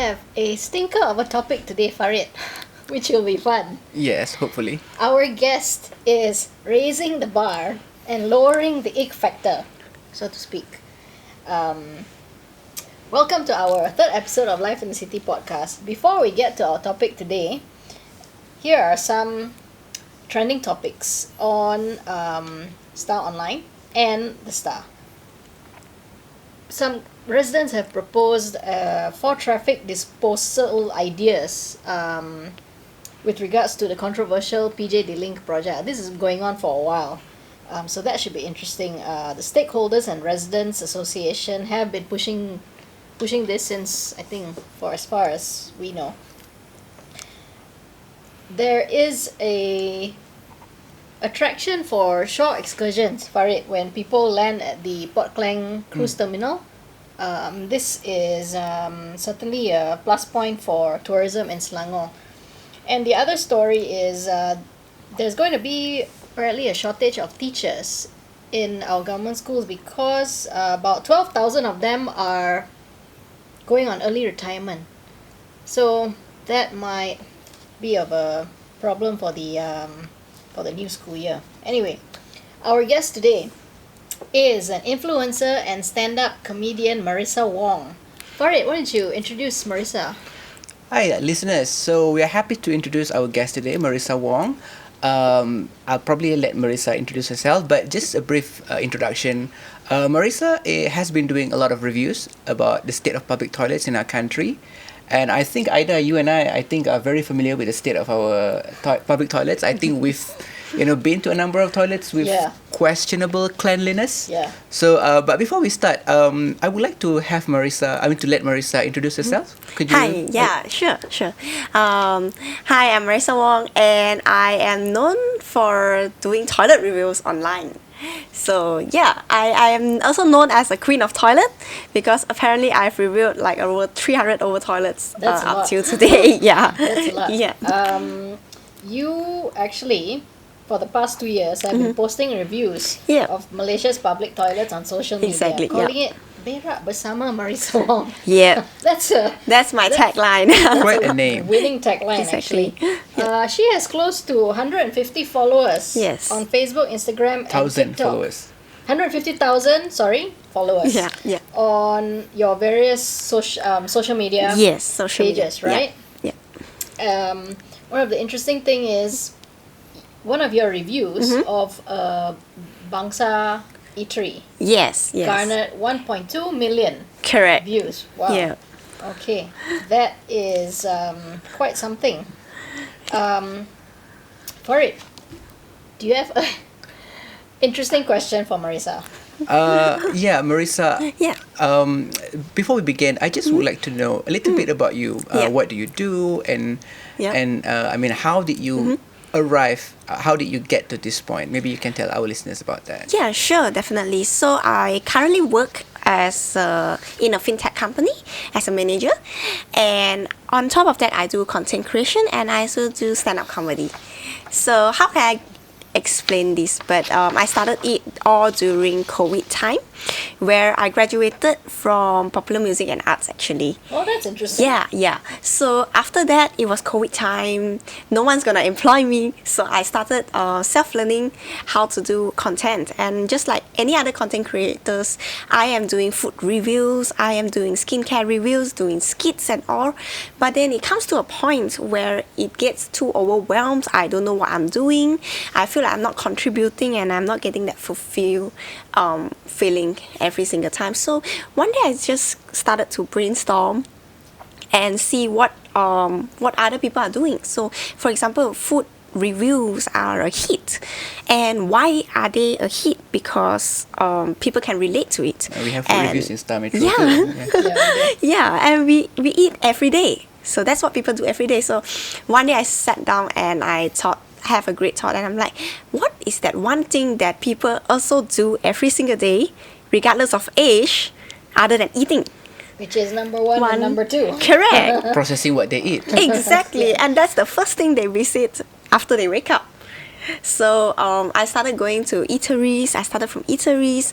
have a stinker of a topic today, Farid, which will be fun. Yes, hopefully. Our guest is raising the bar and lowering the ick factor, so to speak. Welcome to our third episode of Life in the City podcast. Before we get to our topic today, here are some trending topics on Star Online and the Star. Some residents have proposed 4 traffic disposal ideas with regards to the controversial PJ D-Link project. This is going on for a while, so that should be interesting. The stakeholders and residents association have been pushing this since, I think, for as far as we know. There is a attraction for shore excursions, Farid, when people land at the Port Klang cruise terminal. This is certainly a plus point for tourism in Selangor. And the other story is there's going to be apparently a shortage of teachers in our government schools because about 12,000 of them are going on early retirement. So that might be of a problem for the new school year. Anyway, our guest today is an influencer and stand-up comedian Marissa Wong. Farid, why don't you introduce Marissa? Hi, listeners. So we are happy to introduce our guest today, Marissa Wong. I'll probably let Marissa introduce herself, but just a brief introduction. Marissa has been doing a lot of reviews about the state of public toilets in our country. And I think, Aida, you and I think, are very familiar with the state of our public toilets. I think we've, been to a number of toilets with questionable cleanliness. Yeah. So, but before we start, I would like to let Marissa introduce herself. Could you? Hi, sure. Hi, I'm Marissa Wong, and I am known for doing toilet reviews online. So I am also known as a queen of toilet because apparently I've reviewed like over 300 over toilets up till today. That's a lot. Yeah. You actually, for the past 2 years, have been posting reviews of Malaysia's public toilets on social media, Exactly, calling it Berak Bersama Marissa Wong. Yeah. That's my tagline. Quite a name. Winning tagline, Exactly. actually. She has close to 150 followers on Facebook, Instagram, and 1,000 TikTok. followers. 150,000, followers. Yeah. On your various social media social pages, media. right? Yeah. One of the interesting thing is one of your reviews of Bangsa E3 Yes. garnered 1.2 million Correct. views. Wow. Yeah. Okay, that is quite something. Farid, do you have a interesting question for Marissa? Marissa. Yeah. Before we begin, I just would like to know a little bit about you. What do you do, and how did you arrive? How did you get to this point? Maybe you can tell our listeners about that. Yeah, sure, definitely. So I currently work as in a fintech company as a manager, and on top of that, I do content creation and I also do stand-up comedy. So how can I explain this? But I started it all during COVID time, where I graduated from popular music and arts actually. Oh, that's interesting. Yeah. So after that, it was COVID time. No one's gonna employ me. So I started self-learning how to do content. And just like any other content creators, I am doing food reviews, I am doing skincare reviews, doing skits and all. But then it comes to a point where it gets too overwhelmed. I don't know what I'm doing. I feel like I'm not contributing and I'm not getting that fulfilled feeling every single time. So one day I just started to brainstorm and see what other people are doing. So for example, food reviews are a hit, and why are they a hit? Because people can relate to it. We have food reviews in Star Metro. And we eat every day, so that's what people do every day. So one day I sat down and I have a great thought, and I'm like, what is that one thing that people also do every single day, regardless of age, other than eating? Which is number one and number 2. Processing what they eat. Exactly. And that's the first thing they visit after they wake up. So I started going to eateries. I started from eateries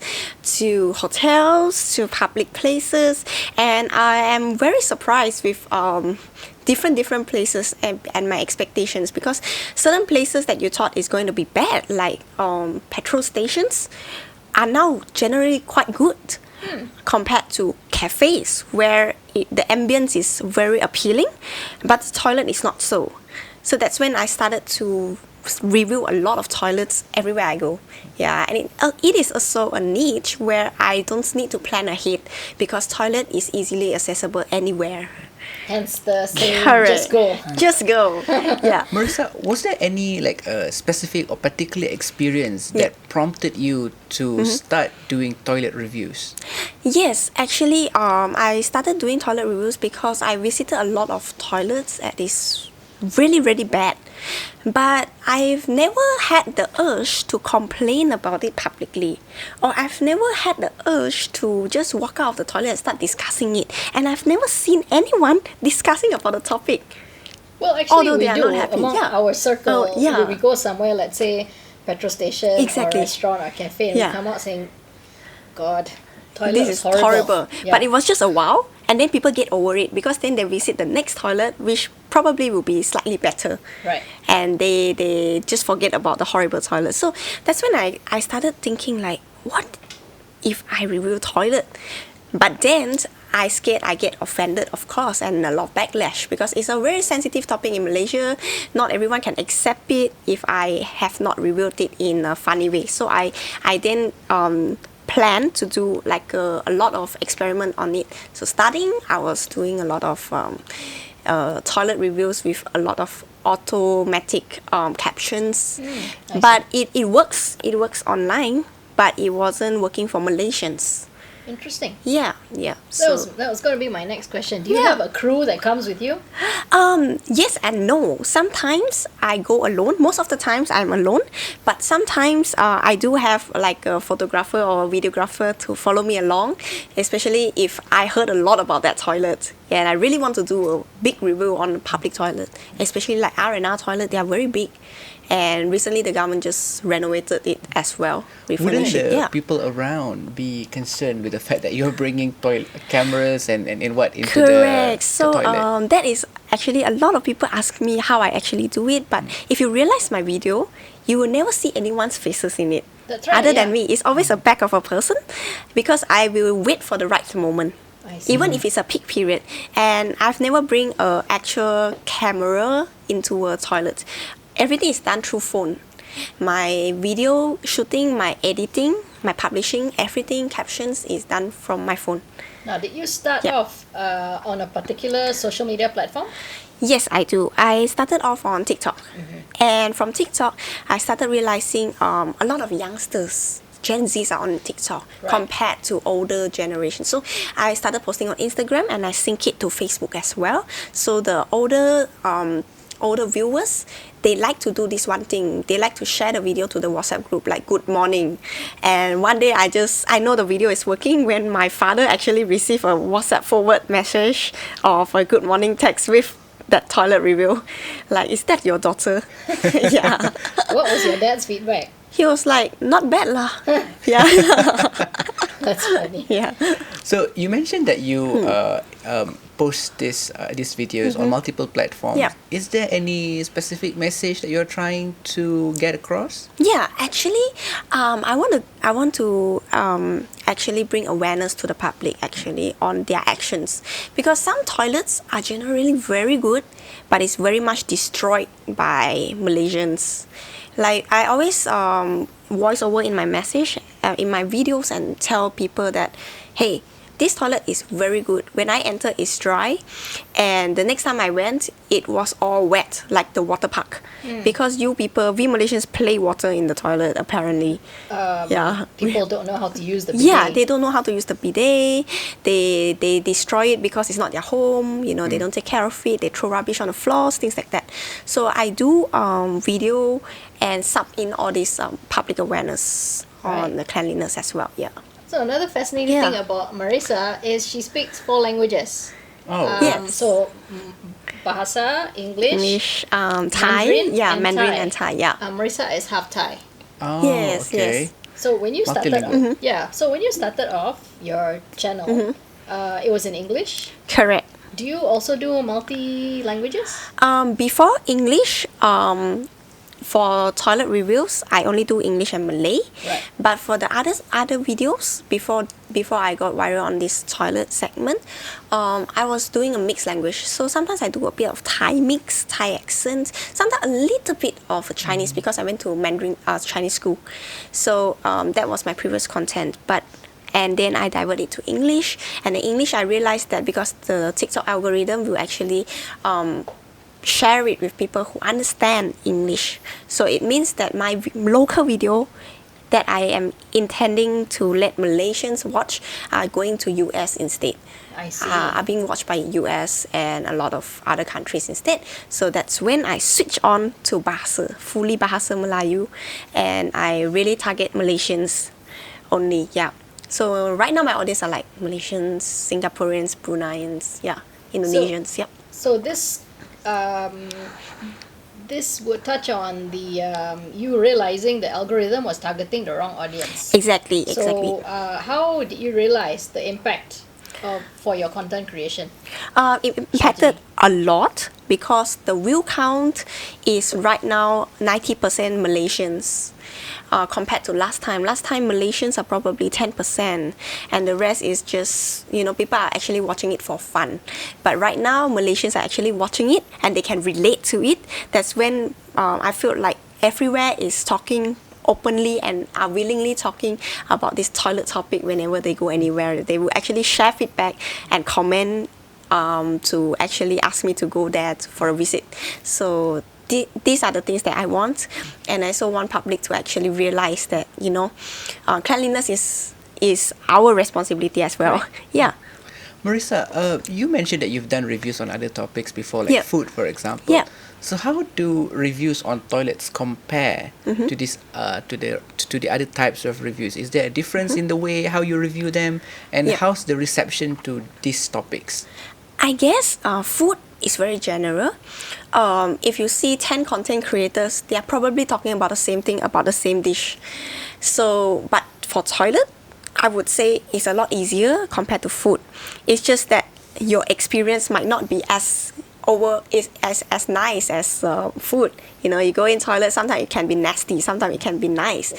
to hotels to public places, and I am very surprised with different places and my expectations, because certain places that you thought is going to be bad, like petrol stations, are now generally quite good compared to cafes where the ambience is very appealing, but the toilet is not so. So that's when I started to review a lot of toilets everywhere I go. Yeah, and it is also a niche where I don't need to plan ahead, because toilet is easily accessible anywhere. Hence the saying, Correct. just go. Just go. Yeah. Marissa, was there any like specific or particular experience that prompted you to start doing toilet reviews? Yes, actually, I started doing toilet reviews because I visited a lot of toilets that is really, really bad. But I've never had the urge to complain about it publicly, or I've never had the urge to just walk out of the toilet and start discussing it. And I've never seen anyone discussing about the topic. Well, actually, Although we they are do not happy. among Yeah. our circle. Oh, yeah. We go somewhere, let's say petrol station Exactly. or restaurant or cafe, and Yeah. we come out saying, "God, toilet This is is horrible." horrible. Yeah. But it was just a while, and then people get over it, because then they visit the next toilet, which probably will be slightly better. Right. And they just forget about the horrible toilet. So that's when I started thinking, like, what if I review toilet? But then I scared I get offended, of course, and a lot of backlash, because it's a very sensitive topic in Malaysia. Not everyone can accept it if I have not reviewed it in a funny way. So I then plan to do like a lot of experiment on it. So starting, I was doing a lot of toilet reviews with a lot of automatic captions. But it works online, but it wasn't working for Malaysians. Interesting. Yeah. That was going to be my next question. Do you Yeah. have a crew that comes with you? Yes and no. Sometimes I go alone. Most of the times I'm alone. But sometimes I do have like a photographer or a videographer to follow me along, especially if I heard a lot about that toilet and I really want to do a big review on the public toilet, especially like R&R toilet. They are very big. And recently the government just renovated it as well. Wouldn't Refurnished it. the Yeah. people around be concerned with the fact that you're bringing cameras and what into Correct. the So toilet? that is actually, a lot of people ask me how I actually do it. But if you realize my video, you will never see anyone's faces in it. That's right, Other than yeah. me, it's always a back of a person, because I will wait for the right moment. I see. Even if it's a peak period. And I've never bring a actual camera into a toilet. Everything is done through phone. My video shooting, my editing, my publishing, everything, captions is done from my phone. Now, did you start Yeah. off on a particular social media platform? Yes, I do. I started off on TikTok. And from TikTok, I started realizing a lot of youngsters, Gen Zs, are on TikTok Right. compared to older generations. So I started posting on Instagram, and I sync it to Facebook as well. So the older viewers, they like to do this one thing. They like to share the video to the WhatsApp group, like good morning. And one day I know the video is working when my father actually received a WhatsApp forward message of a good morning text with that toilet review. Like, is that your daughter? Yeah. What was your dad's feedback? He was like, not bad lah. Yeah. That's funny. Yeah. So you mentioned that you post these videos on multiple platforms. Yeah. Is there any specific message that you're trying to get across? Yeah, actually, I want to actually bring awareness to the public actually on their actions, because some toilets are generally very good, but it's very much destroyed by Malaysians. Like, I always voice over in my message, in my videos, and tell people that, hey, this toilet is very good. When I enter, it's dry, and the next time I went, it was all wet, like the water park. Because we Malaysians play water in the toilet, apparently. Yeah. People don't know how to use the bidet. Yeah, they don't know how to use the bidet. They destroy it because it's not their home. They don't take care of it. They throw rubbish on the floors, things like that. So I do video and sub in all this public awareness on the cleanliness as well. Yeah. So another fascinating Yeah. thing about Marissa is she speaks 4 languages. Oh, Yes. So Bahasa, English, Thai, Mandarin, and Mandarin Thai. and Thai, yeah. Marissa is half Thai. oh, Yes, okay. yes. So when you started, Multilingual. so when you started off your channel, it was in English. Correct. Do you also do multi languages? Before English, for toilet reviews, I only do English and Malay. Right. But for the other videos, before I got viral on this toilet segment, I was doing a mixed language. So sometimes I do a bit of Thai mix, Thai accents, sometimes a little bit of Chinese because I went to Mandarin Chinese school. So that was my previous content. And then I diverted to English. And in English, I realized that because the TikTok algorithm will actually share it with people who understand English. So it means that my local video that I am intending to let Malaysians watch are going to US instead. I see. Are being watched by US and a lot of other countries instead. So that's when I switch on to Bahasa, fully Bahasa Melayu, and I really target Malaysians only. Yeah. So right now my audience are like Malaysians, Singaporeans, Bruneians, yeah, Indonesians, yep. So this would touch on the you realizing the algorithm was targeting the wrong audience. Exactly. So how did you realize the impact for your content creation? It impacted a lot because the view count is right now 90% Malaysians. Compared to last time. Last time Malaysians are probably 10% and the rest is just, people are actually watching it for fun. But right now Malaysians are actually watching it and they can relate to it. That's when I feel like everywhere is talking openly and are willingly talking about this toilet topic whenever they go anywhere. They will actually share feedback and comment to actually ask me to go there for a visit. So these are the things that I want, and I also want public to actually realize that cleanliness is our responsibility as well. Right. Yeah. Marissa, you mentioned that you've done reviews on other topics before, like Yeah. food, for example. Yeah. So how do reviews on toilets compare to this to the other types of reviews? Is there a difference in the way how you review them, and Yeah. how's the reception to these topics? I guess food is very general. If you see 10 content creators, they are probably talking about the same thing, about the same dish. So, but for toilet, I would say it's a lot easier compared to food. It's just that your experience might not be as nice as food. You go in toilet, sometimes it can be nasty, sometimes it can be nice.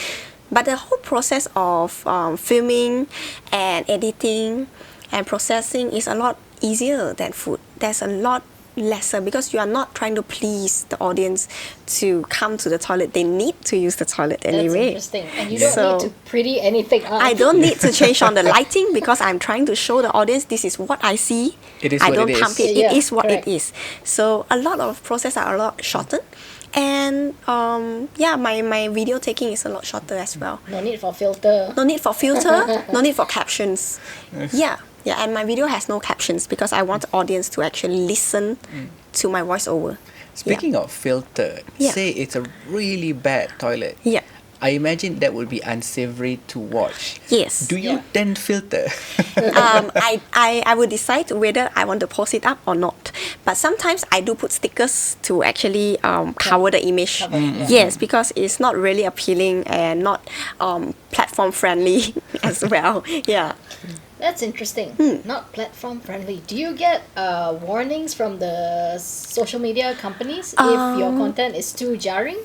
But the whole process of filming and editing and processing is a lot easier than food. There's a lot lesser because you are not trying to please the audience to come to the toilet. They need to use the toilet anyway. That's interesting. And you don't need to pretty anything up. I don't need to change on the lighting because I'm trying to show the audience this is what I see. It is I what don't it is. pump it. Yeah, It is what correct. it is. So a lot of process are a lot shortened. And my video taking is a lot shorter as well. No need for filter. No need for filter, no need for captions. Yeah, and my video has no captions because I want the audience to actually listen to my voiceover. Speaking of filter, Yeah. say it's a really bad toilet. Yeah. I imagine that would be unsavory to watch. Yes. Do you Yeah. then filter? I would decide whether I want to post it up or not. But sometimes I do put stickers to actually cover the image. Cover it, yeah. Yes, because it's not really appealing and not platform friendly as well. Yeah. That's interesting. Not platform friendly. Do you get warnings from the social media companies if your content is too jarring?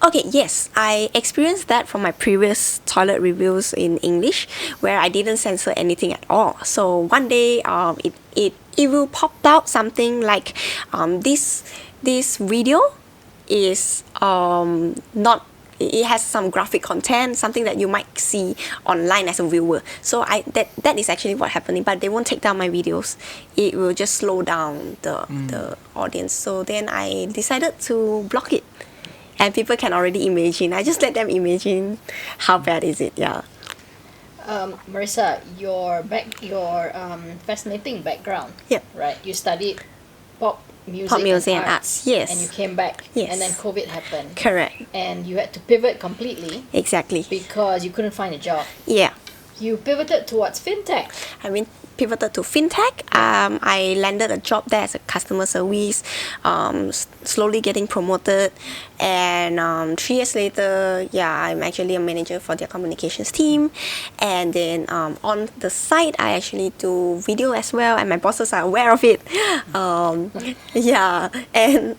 Okay, yes, I experienced that from my previous toilet reviews in English, where I didn't censor anything at all. So one day, it will pop out something like, this video is not. It has some graphic content, something that you might see online as a viewer. So that is actually what happening. But they won't take down my videos. It will just slow down the audience. So then I decided to block it. And people can already imagine. I just let them imagine how bad is it. Yeah. Marissa, your fascinating background. Yep. Right. You studied pop music, Pop music and arts, arts, yes. And you came back. Yes. And then COVID happened. Correct. And you had to pivot completely Exactly. because you couldn't find a job. Yeah. you pivoted towards fintech. I mean, pivoted to fintech. I landed a job there as a customer service, slowly getting promoted. And 3 years later, I'm actually a manager for their communications team. And then on the side, I actually do video as well, and my bosses are aware of it. And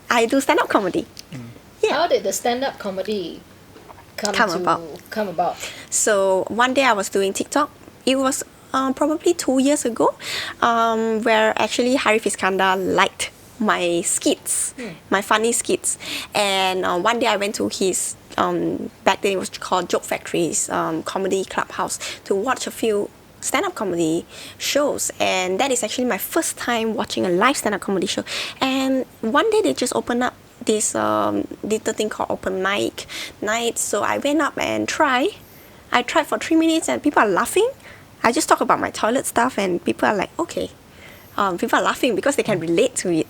I do stand-up comedy. Yeah. How did the stand-up comedy come about? So one day I was doing TikTok. It was probably 2 years ago, where actually Harif Iskandar liked my skits, my funny skits. And one day I went to his, back then it was called Joke Factory's comedy clubhouse to watch a few stand-up comedy shows. And that is actually my first time watching a live stand-up comedy show. And one day they just opened up this little thing called open mic night. So I went up and I tried for 3 minutes and people are laughing. I just talk about my toilet stuff and people are like, okay. People are laughing because they can relate to it.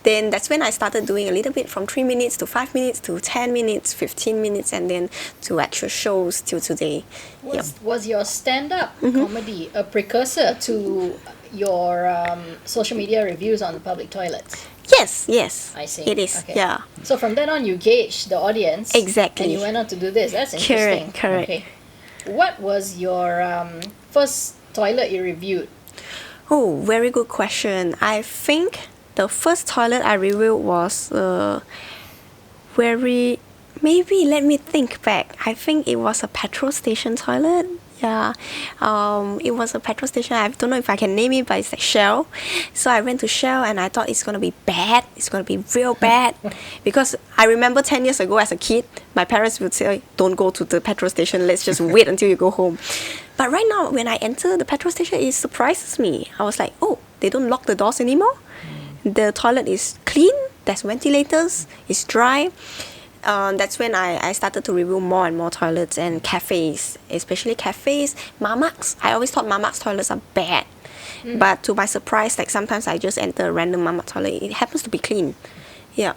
Then that's when I started doing a little bit from 3 minutes to 5 minutes to 10 minutes, 15 minutes, and then to actual shows till today. Was your stand-up comedy a precursor to your social media reviews on public toilets? Yes. I see. It is, okay. yeah. So from then on, you gauged the audience. Exactly. And you went on to do this. That's interesting. Correct. Okay. What was your first toilet you reviewed? Oh, very good question. I think the first toilet I reviewed was maybe let me think back. I think it was a petrol station toilet. Yeah, it was a petrol station. I don't know if I can name it, but it's like Shell. So I went to Shell and I thought it's gonna be bad. It's gonna be real bad, because I remember 10 years ago as a kid, my parents would say, "Don't go to the petrol station. Let's just wait until you go home." But right now, when I enter the petrol station, it surprises me. I was like, "Oh, they don't lock the doors anymore. The toilet is clean. There's ventilators. It's dry." That's when I started to review more and more toilets and cafes, especially cafes. Mamak's, I always thought Mamak's toilets are bad. But to my surprise, like sometimes I just enter a random Mamak toilet. It happens to be clean. Yeah.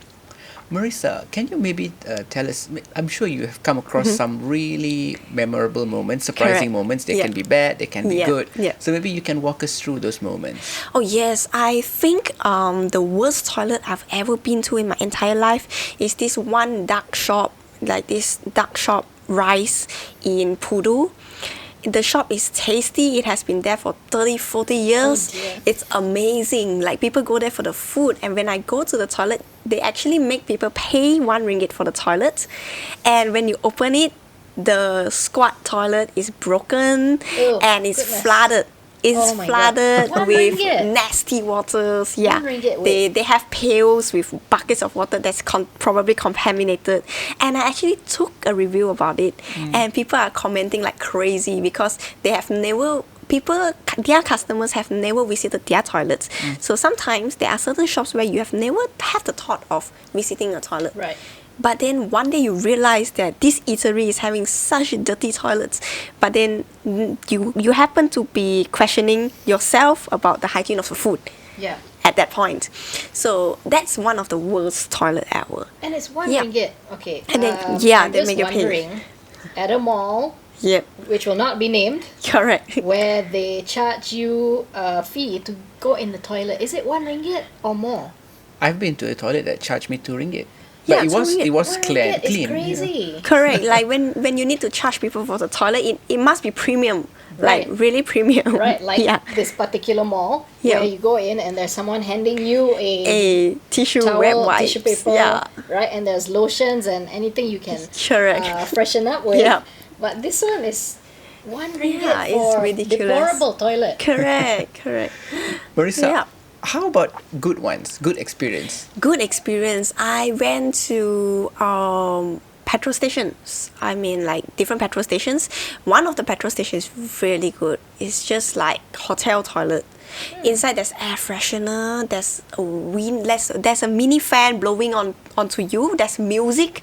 Marissa, can you maybe tell us, I'm sure you have come across some really memorable moments, surprising moments. They can be bad, they can be good. Yeah. So maybe you can walk us through those moments. Oh yes, I think the worst toilet I've ever been to in my entire life is this one duck shop, like this duck shop rice in Pudu. The shop is tasty. It has been there for 30, 40 years. It's amazing. Like, people go there for the food. And when I go to the toilet, they actually make people pay 1 ringgit for the toilet. And when you open it, the squat toilet is broken. And it's flooded. It's flooded with nasty waters. Yeah, they have pails with buckets of water that's probably contaminated. And I actually took a review about it, and people are commenting like crazy because their customers have never visited their toilets. So sometimes there are certain shops where you have never had the thought of visiting a toilet. Right. But then one day you realize that this eatery is having such dirty toilets. But then you happen to be questioning yourself about the hygiene of the food. Yeah. At that point. So that's one of the worst toilet ever. And it's 1 ringgit. Okay. And then I'm they just make you pay. wondering, at a mall, which will not be named, correct, where they charge you a fee to go in the toilet, is it 1 ringgit or more? I've been to a toilet that charged me 2 ringgit. But it was clean. It's crazy. Correct. Like when you need to charge people for the toilet, it must be premium. Right. Like really premium. Right. Like this particular mall where you go in and there's someone handing you a tissue, towel, wet wipes, tissue paper, right? And there's lotions and anything you can freshen up with. But this one is 1 ringgit for ridiculous. deplorable toilet. Correct. Marissa, how about good ones? Good experience? Good experience. I went to petrol stations. I mean, like different petrol stations. One of the petrol stations is really good. It's just like hotel toilet. Inside there's air freshener. There's a wind. There's a mini fan blowing onto you. There's music.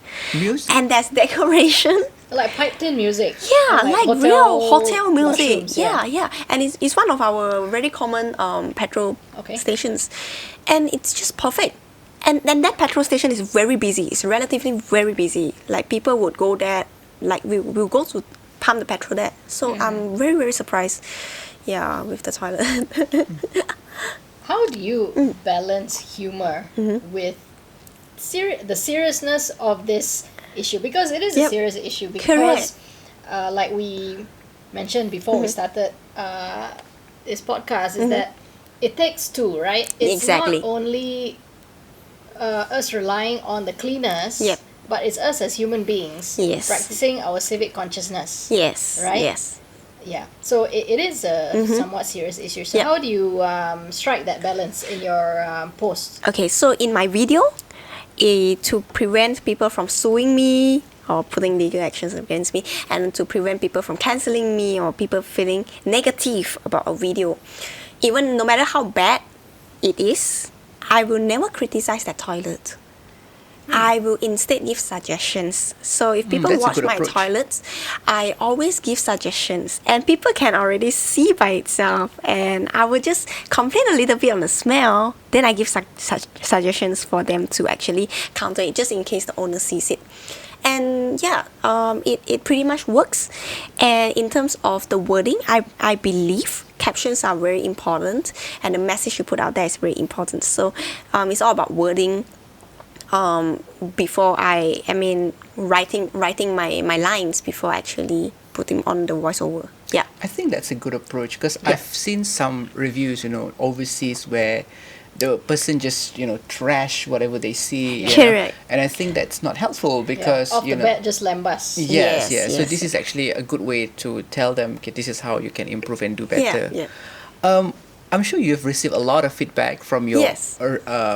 And there's decoration. Like piped in music. Yeah, like real hotel music. Mushrooms, yeah. And it's one of our very common petrol stations. And it's just perfect. And then that petrol station is very busy. It's relatively very busy. Like people would go there, like we'll go to pump the petrol there. So I'm very, very surprised, yeah, with the toilet. How do you balance humor with the seriousness of this issue? Because it is a Yep. serious issue. Because, Correct. like we mentioned before we started this podcast, is that it takes two, right? It's Exactly. not only us relying on the cleaners, Yep. but it's us as human beings Yes. practicing our civic consciousness. Yes, Right? yes. Yeah, so it is a somewhat serious issue. So Yeah. how do you strike that balance in your posts? Okay, so in my video, to prevent people from suing me or putting legal actions against me, and to prevent people from canceling me or people feeling negative about a video, even no matter how bad it is, I will never criticize that toilet. I will instead give suggestions. So if people that's a watch good my approach. toilets, I always give suggestions, and people can already see by itself. And I will just complain a little bit on the smell. Then I give suggestions for them to actually counter it, just in case the owner sees it. And yeah, it pretty much works. And in terms of the wording, I believe captions are very important, and the message you put out there is very important. So it's all about wording. Before writing my lines before actually putting on the voiceover. Yeah. I think that's a good approach because I've seen some reviews, overseas where the person just, trash whatever they see. you know, Correct. And I think that's not helpful because, Off the bat, just lambast. Yes, Yes, So yes. this is actually a good way to tell them, okay, this is how you can improve and do better. Yeah. I'm sure you've received a lot of feedback from your Yes.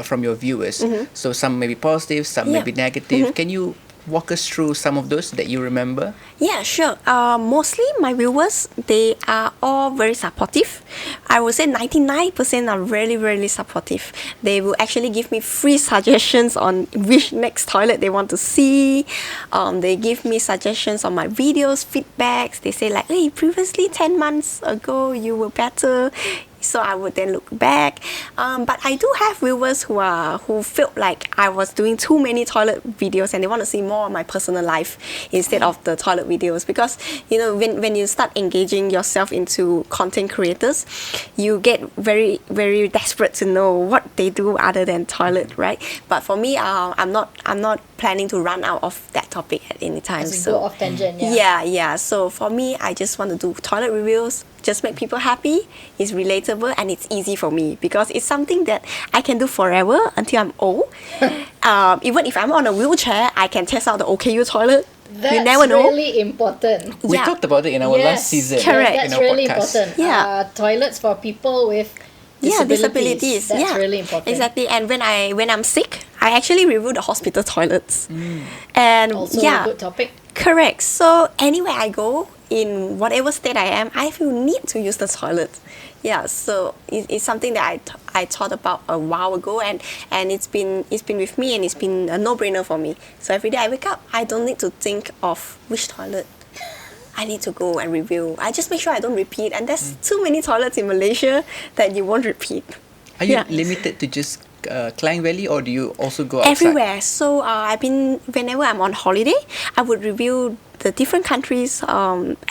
from your viewers. So some may be positive, some may Yeah. be negative. Can you walk us through some of those that you remember? Yeah, sure. Mostly my viewers, they are all very supportive. I would say 99% are really, really supportive. They will actually give me free suggestions on which next toilet they want to see. They give me suggestions on my videos, feedbacks. They say like, hey, previously 10 months ago, you were better. So I would then look back. But I do have viewers who felt like I was doing too many toilet videos and they want to see more of my personal life instead of the toilet videos. Because when you start engaging yourself into content creators, you get very, very desperate to know what they do other than toilet, right? But for me, I'm not planning to run out of that topic at any time. As we go off tangent, Yeah. So for me, I just want to do toilet reviews, just make people happy. It's relatable and it's easy for me because it's something that I can do forever until I'm old. Even if I'm on a wheelchair, I can test out the OKU toilet. That's you never know. really important. We Yeah. talked about it in our last season. Correct. In That's our really podcast. important. Yeah. Toilets for people with disabilities. That's really important. Exactly. And when I'm sick, I actually review the hospital toilets. And Also yeah, a good topic. correct. So anywhere I go, in whatever state I am, I feel need to use the toilet. Yeah, so it's something that I thought about a while ago, and it's been with me, and it's been a no-brainer for me. So every day I wake up, I don't need to think of which toilet I need to go and review. I just make sure I don't repeat, and there's too many toilets in Malaysia that you won't repeat. Are you Yeah. limited to just Klang Valley or do you also go outside? Everywhere. So whenever I'm on holiday, I would review the different countries'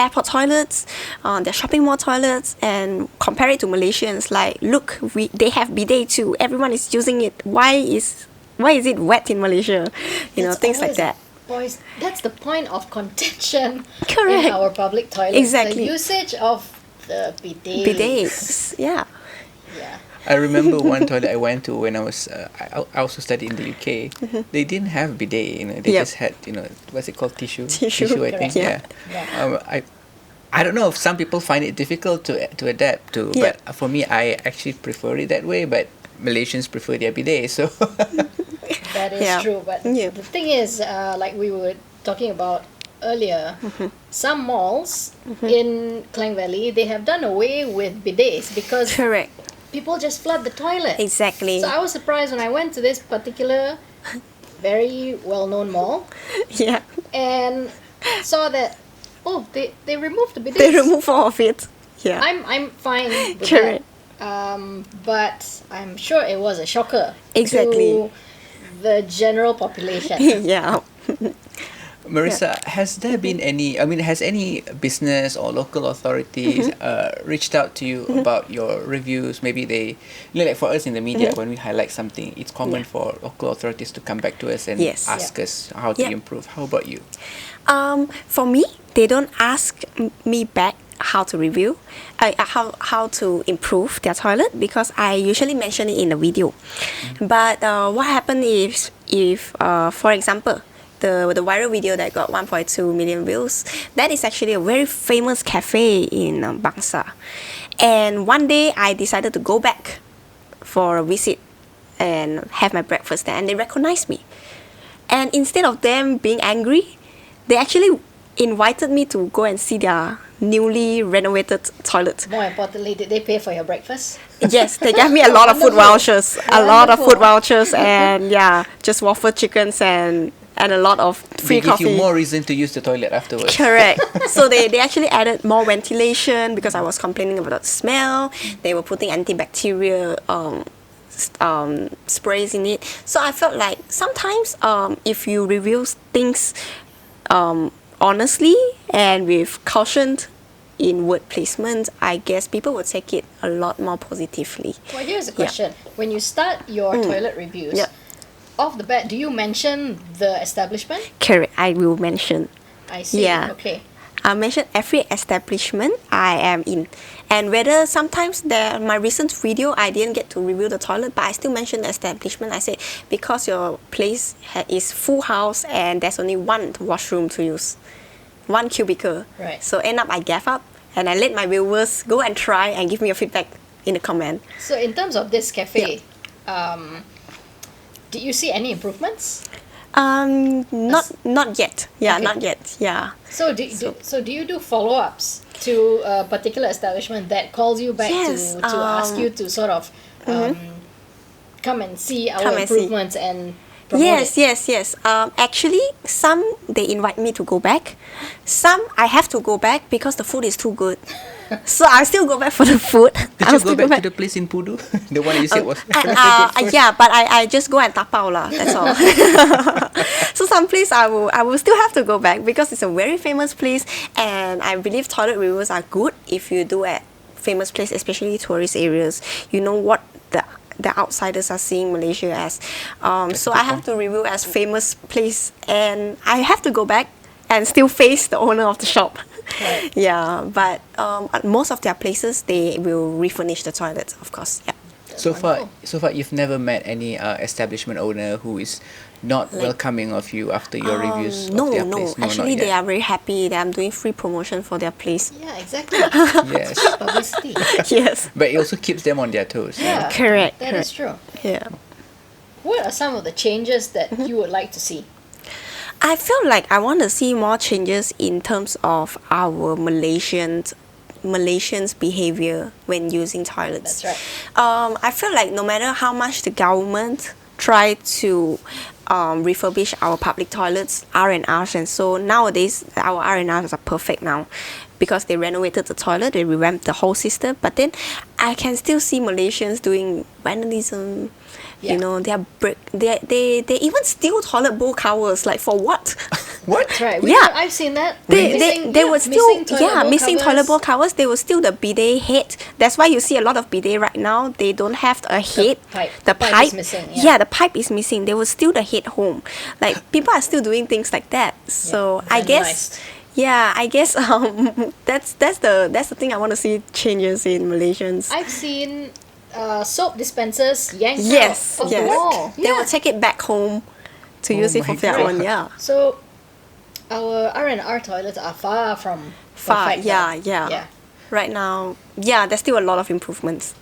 airport toilets, their shopping mall toilets, and compare it to Malaysians. Like, look, they have bidet too. Everyone is using it. Why is it wet in Malaysia? It's Things like always- that. Boys, that's the point of contention Correct. in our public toilets. Exactly. The usage of the bidets. Bidets. Yeah. Yeah. I remember one toilet I went to when I was I also studied in the UK. They didn't have bidet. They Yep. just had what's it called, tissue. Tissue, I think. correct. Yeah. I don't know if some people find it difficult to adapt to, Yeah. but for me, I actually prefer it that way. But Malaysians prefer their bidet, so That is Yeah. true. But Yeah. the thing is, like we were talking about earlier, some malls in Klang Valley, they have done away with bidets because Correct. people just flood the toilet. Exactly. So I was surprised when I went to this particular very well-known mall Yeah. and saw that they removed the bidets. They remove all of it. Yeah. I'm fine with Correct. that. But I'm sure it was a shocker Exactly. to the general population. Yeah. Marissa, has there been any, I mean, has any business or local authorities reached out to you about your reviews? Maybe they, like for us in the media, when we highlight something, it's common for local authorities to come back to us and Yes. ask us how to improve. How about you? For me, they don't ask me back how to review, how to improve their toilet, because I usually mention it in the video. But what happened if for example, the viral video that got 1.2 million views, that is actually a very famous cafe in Bangsa. And one day I decided to go back for a visit and have my breakfast there, and they recognized me. And instead of them being angry, they actually invited me to go and see their newly renovated toilet. More importantly, did they pay for your breakfast? Yes, they gave me a lot of food vouchers. And just waffle chickens and a lot of free They coffee. give you more reason to use the toilet afterwards. Correct. So they actually added more ventilation because I was complaining about the smell. They were putting antibacterial sprays in it. So I felt like sometimes if you review things honestly and with caution in word placement, I guess people would take it a lot more positively. Well, here's a question. When you start your toilet reviews, off the bat, do you mention the establishment? Correct, I will mention. I see. Yeah. Okay. I mention every establishment I am in, and whether sometimes my recent video I didn't get to review the toilet, but I still mention the establishment. I say because your place is full house and there's only one washroom to use, one cubicle. Right. So end up I gave up and I let my viewers go and try and give me a feedback in the comment. So in terms of this cafe, did you see any improvements? Not yet. Yeah, Okay. not yet. Yeah. So do you do follow-ups to a particular establishment that calls you back Yes, to ask you to sort of come and see our Come and see. improvements and promote it? Yes. Actually, some they invite me to go back. Some I have to go back because the food is too good. So I still go back for the food. Did you go back to the place in Pudu? The one you said was Yeah, but I just go and tapao lah. That's all. So some place I will still have to go back because it's a very famous place, and I believe toilet reviews are good if you do at famous place, especially tourist areas. You know what the outsiders are seeing Malaysia as. So I have to review as famous place, and I have to go back and still face the owner of the shop. Right. Yeah, but at most of their places they will refurnish the toilets, of course. Yeah. So far, you've never met any establishment owner who is not welcoming of you after your reviews of their place. No, actually they are very happy that I'm doing free promotion for their place. Yeah, exactly. Yes, Publicity. Yes. but it also keeps them on their toes. Yeah, Correct. That is true. Yeah. What are some of the changes that you would like to see? I feel like I want to see more changes in terms of our Malaysians behavior when using toilets. That's right. I feel like no matter how much the government try to refurbish our public toilets, R&Rs, and so nowadays our R&Rs are perfect now because they renovated the toilet, they revamped the whole system. But then I can still see Malaysians doing vandalism. Yeah. You know, they even steal toilet bowl covers. Like for what? What? That's right. Yeah. I've seen that. They would still missing toilet bowl covers. covers. They will steal the bidet head. That's why you see a lot of bidet right now. They don't have a head. pipe. The The pipe pipe is missing, Yeah, the pipe is missing. They will steal the head home. Like people are still doing things like that. So I guess. vandalized. Yeah, I guess that's the thing I want to see changes in Malaysians. I've seen soap dispensers yanked Yes, out of the yes. wall. They will take it back home to Oh use it my for their God. own. Yeah. So our R&R toilets are far from Far, perfect yeah, now. yeah. Right now, yeah, there's still a lot of improvements.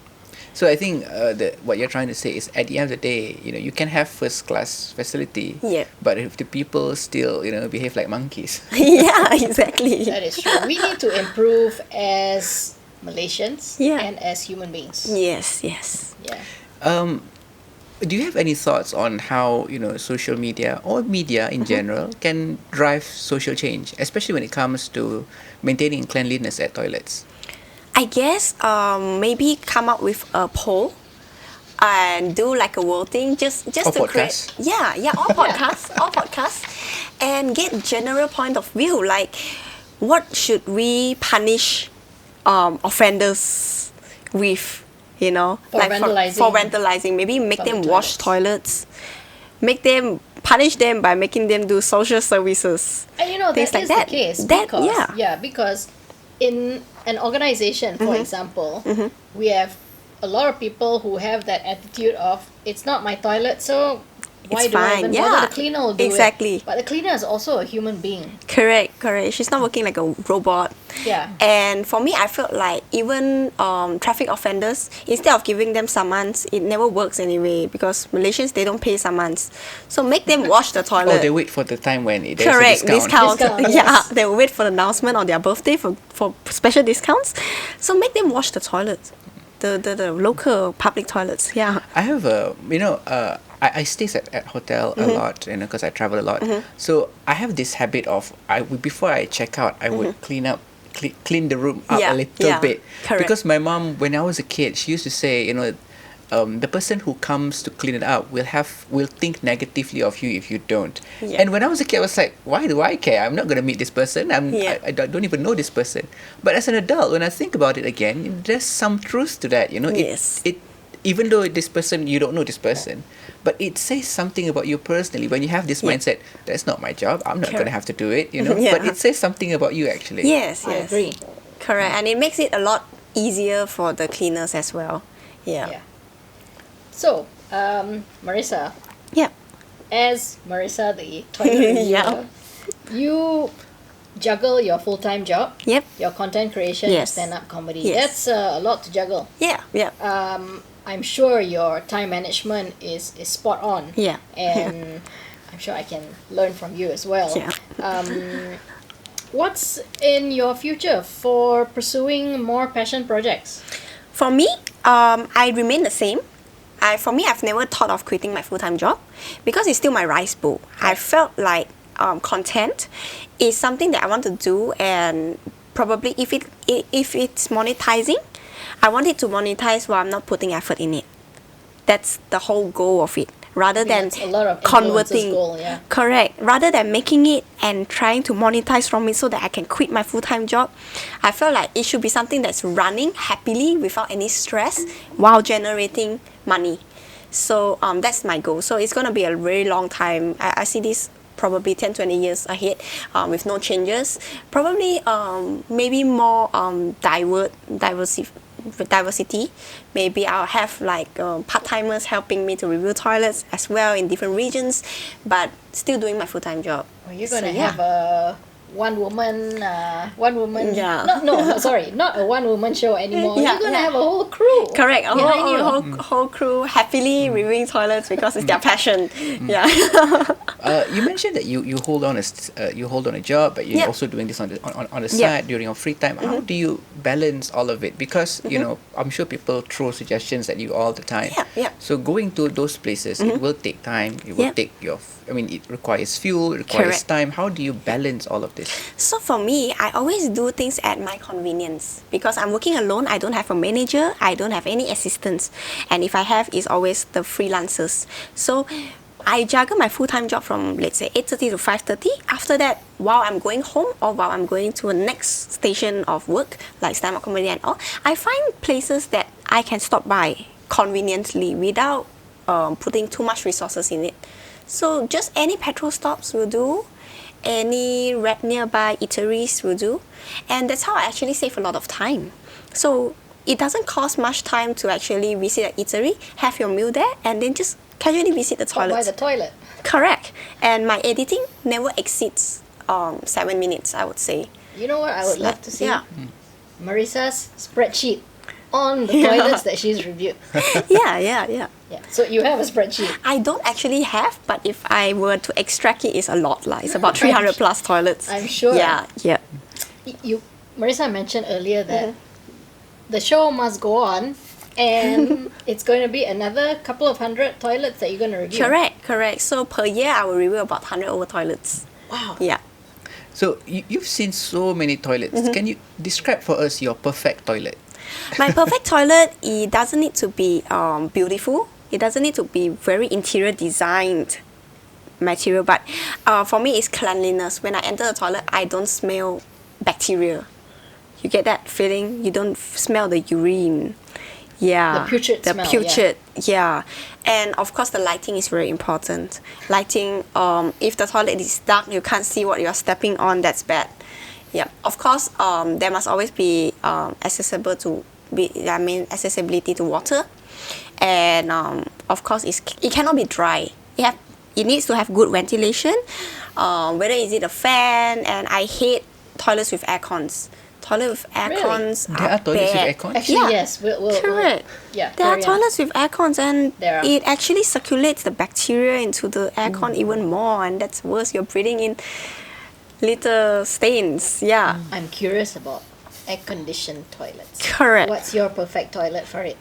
So I think what you're trying to say is at the end of the day, you can have first class facility, Yeah. but if the people still behave like monkeys. Yeah, exactly. That is true. We need to improve as Malaysians Yeah. and as human beings. Yes. Yeah. Do you have any thoughts on how social media or media in general can drive social change, especially when it comes to maintaining cleanliness at toilets? I guess maybe come up with a poll and do like a voting just Or to create podcast. all podcasts and get general point of view, like what should we punish offenders with, you know, For like vandalizing. for vandalizing. Maybe make them Public wash toilets, make them punish them by making them do social services. And you know, Things that like is that. the case. That- Because, yeah. because in an organization, for example, we have a lot of people who have that attitude of, it's not my toilet, so why It's do I fine, even yeah. bother? The cleaner will do Exactly. it. But the cleaner is also a human being. Correct. She's not working like a robot. Yeah. And for me, I felt like even traffic offenders, instead of giving them summons, it never works anyway, because Malaysians, they don't pay summons. So make them wash the toilet. Oh, they wait for the time when there's Correct, a discount. Discount, Yeah, yes. they will wait for the announcement on their birthday for special discounts. So make them wash the toilets, the local public toilets. Yeah. I have I stay at hotel a lot, you know, because I travel a lot. So I have this habit of before I check out, I would clean the room up Yeah, a little yeah, bit. correct. Because my mom, when I was a kid, she used to say, you know, the person who comes to clean it up will think negatively of you if you don't. Yeah. And when I was a kid, I was like, why do I care? I'm not going to meet this person. Yeah. I don't even know this person. But as an adult, when I think about it again, there's some truth to that. You know, Yes. it even though this person, you don't know this person, but it says something about you personally when you have this mindset, that's not my job, I'm not going to have to do it, you know. Yeah. But it says something about you actually. Yes, I yes. agree. Correct. And it makes it a lot easier for the cleaners as well. Yeah. Yeah. So, Marissa, Yeah. as Marissa, the toilet reviewer, Yeah. you juggle your full-time job, Yep. your content creation, Yes. your stand-up comedy. Yes. That's a lot to juggle. Yeah. Yeah. I'm sure your time management is spot on. Yeah. And I'm sure I can learn from you as well. Yeah. What's in your future for pursuing more passion projects? For me, I remain the same. For me, I've never thought of quitting my full-time job because it's still my rice bowl. I felt like content is something that I want to do, and probably if it's monetizing, I want it to monetize while I'm not putting effort in it. That's the whole goal of it. Rather than that's a lot of influencers' converting, goal, yeah. correct. Rather than making it and trying to monetize from it so that I can quit my full-time job, I felt like it should be something that's running happily without any stress while generating money. So that's my goal. So it's gonna be a very long time. I see this probably 10-20 years ahead with no changes. Probably maybe more diversity. Maybe I'll have like part-timers helping me to review toilets as well in different regions, but still doing my full-time job. Well, you're gonna So, yeah. have a one woman. Yeah. Not a one woman show anymore. Yeah, You're gonna yeah. have a whole crew. Correct, a behind you. whole crew happily reviewing toilets because it's their passion. Yeah. You mentioned that you hold on a job, but you're Yeah. also doing this on the Yeah. side during your free time. How do you balance all of it? Because you know, I'm sure people throw suggestions at you all the time. Yeah, yeah. So going to those places, it will take time. It will Yeah. take it requires fuel, it requires Correct. time. How do you balance all of this? So for me, I always do things at my convenience because I'm working alone. I don't have a manager. I don't have any assistants, and if I have, it's always the freelancers. So I juggle my full-time job from, let's say, 8:30 to 5:30. After that, while I'm going home or while I'm going to a next station of work, like stand-up comedy and all, I find places that I can stop by conveniently without putting too much resources in it. So just any petrol stops will do, any nearby eateries will do, and that's how I actually save a lot of time. So it doesn't cost much time to actually visit an eatery, have your meal there, and then just casually visit the By toilet. the toilet. Correct. And my editing never exceeds 7 minutes, I would say. You know what I would love to see? Yeah. Marissa's spreadsheet on the toilets that she's reviewed. Yeah. Yeah. So you have a spreadsheet. I don't actually have, but if I were to extract it, it's a lot. It's about 300 plus toilets. I'm sure. Yeah. Marissa mentioned earlier that the show must go on, and it's going to be another couple of hundred toilets that you're going to review. Correct. So per year, I will review about 100 over toilets. Wow. Yeah. So you've seen so many toilets. Can you describe for us your perfect toilet? My perfect toilet, it doesn't need to be beautiful. It doesn't need to be very interior designed. material, but for me it's cleanliness. When I enter the toilet, I don't smell bacteria. You get that feeling? You don't smell the urine. Yeah. The putrid smell, putrid, yeah. And of course the lighting is very important. Lighting, if the toilet is dark, you can't see what you're stepping on, that's bad. Yeah. Of course, there must always be accessibility to water. And of course it cannot be dry. It needs to have good ventilation. Whether is it a fan, and I hate toilets with air cons. Toilet with air cons There are toilets with bad. air cons? Actually, yes. Correct. Yeah. There are carry on. toilets with air cons, and There are. it actually circulates the bacteria into the aircon even more, and that's worse. You're breathing in little stains. Yeah. I'm curious about air-conditioned toilets. Correct. What's your perfect toilet for it?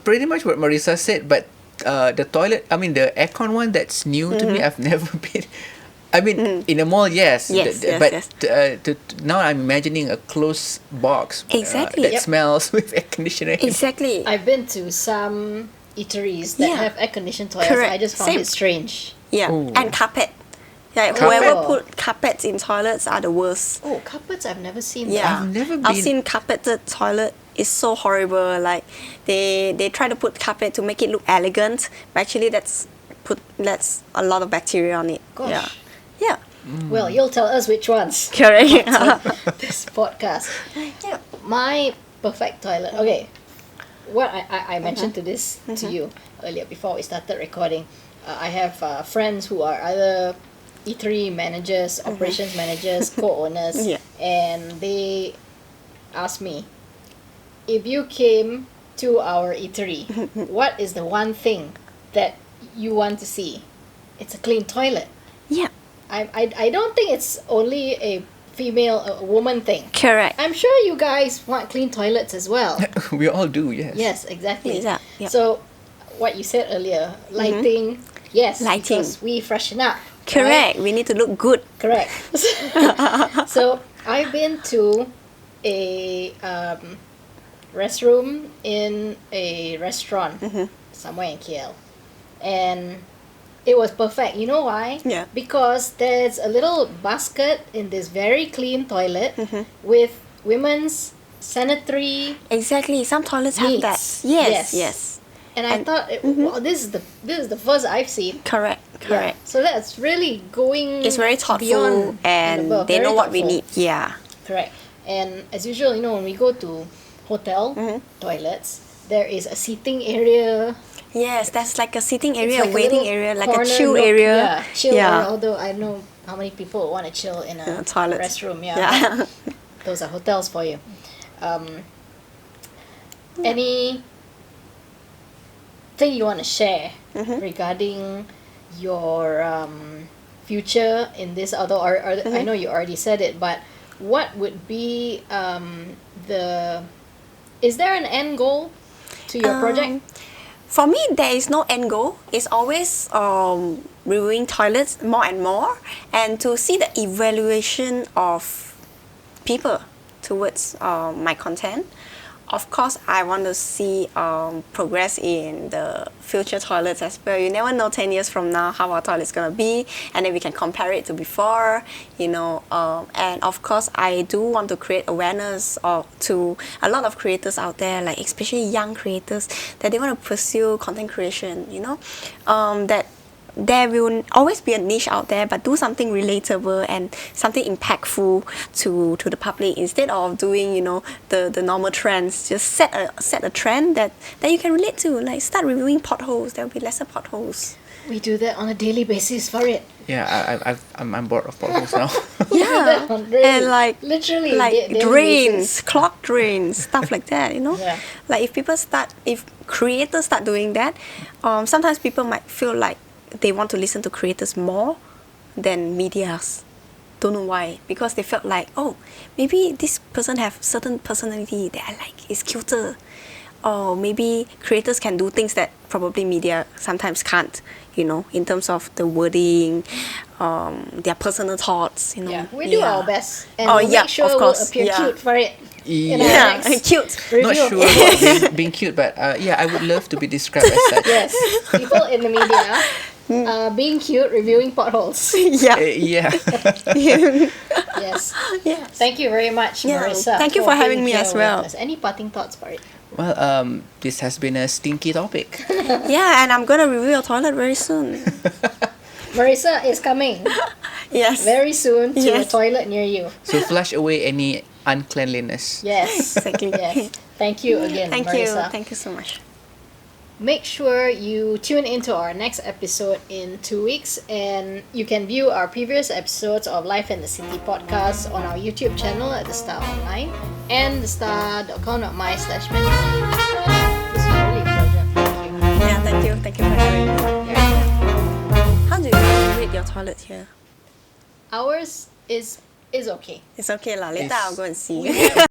Pretty much what Marissa said, but the toilet, I mean the aircon one, that's new to me. I've never been. I mean, in a mall, yes. Yes, yes, but yes. now I'm imagining a closed box Exactly. that Yep. smells with air conditioner. Exactly. I've been to some eateries that Yeah. have air-conditioned toilets. Correct. I just found Same. it strange. Yeah. Ooh. And carpet. Like Carpet. whoever put carpets in toilets are the worst. Oh, carpets! I've never seen Yeah. I've never I've been- seen carpeted toilet. It's so horrible. Like they try to put carpet to make it look elegant, but actually that's a lot of bacteria on it. Gosh. Yeah. Yeah. that. Well, you'll tell us which ones. Correct. This podcast. Yeah. My perfect toilet. Okay, what I mentioned to this to you earlier before we started recording. I have friends who are either eatery managers, operations managers, co-owners, Yeah. and they asked me, if you came to our eatery, what is the one thing that you want to see? It's a clean toilet. Yeah. I don't think it's only a woman thing. Correct. I'm sure you guys want clean toilets as well. We all do, yes. Yes, exactly. Yeah, yeah. So, what you said earlier, lighting, yes, Lighting. because we freshen up. Correct. We need to look good. Correct. So, I've been to a restroom in a restaurant somewhere in KL, and it was perfect. You know why? Yeah. Because there's a little basket in this very clean toilet with women's sanitary. Exactly. Some toilets have that. Needs. Yes. Yes. Yes. And I thought, wow, this is the first I've seen. Correct. Correct. Yeah. So that's really going. It's very thoughtful, beyond and above. they Very know what we thoughtful. need. Yeah. Correct. And as usual, when we go to hotel toilets, there is a seating area. Yes, that's like a sitting It's area, like a waiting little area, like a corner chill nook. area. Yeah, chill Yeah. area. Although I know how many people want to chill in a Toilet. restroom. Yeah. Yeah. Those are hotels for you. Any thing you want to share regarding your future in this? Although I know you already said it, but what would be is there an end goal to your project? For me, there is no end goal. It's always reviewing toilets more and more, and to see the evaluation of people towards my content. Of course, I want to see progress in the future toilets as well. You never know 10 years from now how our toilet's going to be, and then we can compare it to before, and of course, I do want to create awareness to a lot of creators out there, like especially young creators, that they want to pursue content creation, that there will always be a niche out there, but do something relatable and something impactful to the public instead of doing the normal trends. Just set a trend that you can relate to. Like start reviewing potholes. There will be lesser potholes. We do that on a daily basis for it. Yeah, I'm bored of potholes now. Yeah, and like literally like drains, clogged drains, stuff like that. Yeah. Like if creators start doing that, sometimes people might feel like they want to listen to creators more than medias. Don't know why. Because they felt like, oh, maybe this person have certain personality that I like. It's cuter. Or maybe creators can do things that probably media sometimes can't, in terms of the wording, their personal thoughts, Yeah, we do our best. And Oh, we'll yeah, make sure of course. we'll appear Yeah. cute for it. In our Yeah. next cute. review. Not sure about being cute, but I would love to be described as such. Yes, people in the media being cute, reviewing potholes. Yeah. Yeah. Yes. Yes. Thank you very much, Yeah, Marissa. thank you for having being me here as with well. us. Any parting thoughts, Farid? Well, this has been a stinky topic. Yeah, and I'm gonna review your toilet very soon. Marissa is coming Yes. very soon to a Yes. toilet near you. So flush away any uncleanliness. Yes. Exactly. Yes. Thank you again, Thank Marissa. you. Thank you so much. Make sure you tune into our next episode in 2 weeks, and you can view our previous episodes of Life in the City podcast on our YouTube channel at The Star Online and thestar.com.my/menu. This is really a pleasure. Thank you. Yeah, thank you. Thank you for having me. Yeah. How do you rate your toilet here? Ours is okay. It's okay lah. Later It's- I'll go and see. We have